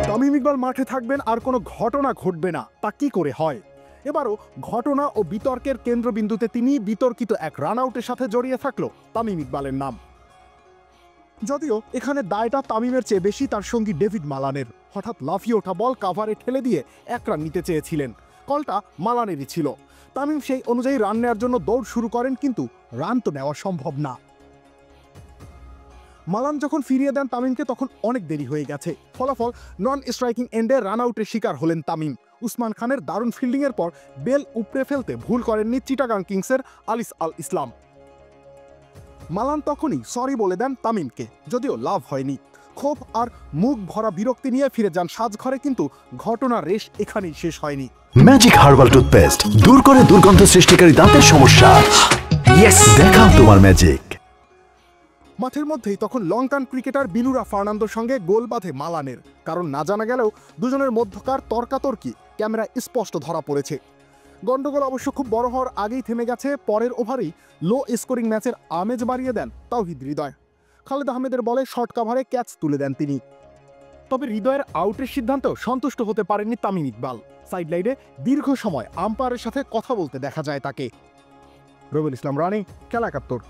তামিম ইকবাল মাঠে থাকবেন আর কোনো ঘটনা ঘটবে না, তা কি করে হয়? এবারও ঘটনা ও বিতর্কের কেন্দ্রবিন্দুতে তিনি বিতর্কিত এক রান আউটের সাথে জড়িয়ে থাকলো তামিম ইকবালের নাম। যদিও এখানে দায়টা তামিমের চেয়ে বেশি তার সঙ্গী ডেভিড মালানের। হঠাৎ লাফিয়ে ওঠা বল কাভারে ঠেলে দিয়ে এক রান নিতে চেয়েছিলেন, কলটা মালানেরই ছিল। তামিম সেই অনুযায়ী রান নেওয়ার জন্য দৌড় শুরু করেন, কিন্তু রান তো নেওয়া সম্ভব না। মালান যখন ফিরিয়ে দেন তামিমকে, তখন অনেক দেরি হয়ে গেছে। ফলাফল নন স্ট্রাইকিং এন্ডে রান আউটের শিকার হলেন তামিম। উসমান খানের দারুণ ফিল্ডিংয়ের পর বেল উপড়ে ফেলতে ভুল করেননি চিটাগাং কিংসের আলিস আল ইসলাম। মালান তখনই সরি বলে দেন তামিমকে, যদিও লাভ হয়নি। ক্ষোভ আর মুখ ভরা বিরক্তি নিয়ে ফিরে যান সাজঘরে, কিন্তু ঘটনার রেশ এখানেই শেষ হয়নি। ম্যাজিক হার্বাল টুথপেস্ট দূর করে দুর্গন্ধ সৃষ্টিকারী দাঁতের সমস্যা। ইয়েস, দেখাও তোমার ম্যাজিক। মাঠের মধ্যেই তখন লঙ্কান ক্রিকেটার বিলুরা ফার্নান্দোর সঙ্গে গোল বাঁধে মালানের। কারণ না জানা গেলেও দুজনের মধ্যকার তর্কাতর্কি ক্যামেরায় স্পষ্ট ধরা পড়েছে। গন্ডগোল অবশ্য খুব বড় হওয়ার আগেই থেমে গেছে। পরের ওভারেই লো স্কোরিং ম্যাচের আমেজ বাড়িয়ে দেন তাওহিদ হৃদয়। খালেদ আহমেদের বলে শর্ট কাভারে ক্যাচ তুলে দেন তিনি। তবে হৃদয়ের আউটের সিদ্ধান্তেও সন্তুষ্ট হতে পারেননি তামিম ইকবাল। সাইডলাইনে দীর্ঘ সময় আম্পায়ারের সাথে কথা বলতে দেখা যায় তাকে। রবিউল ইসলাম রানী, খেলা ৭১।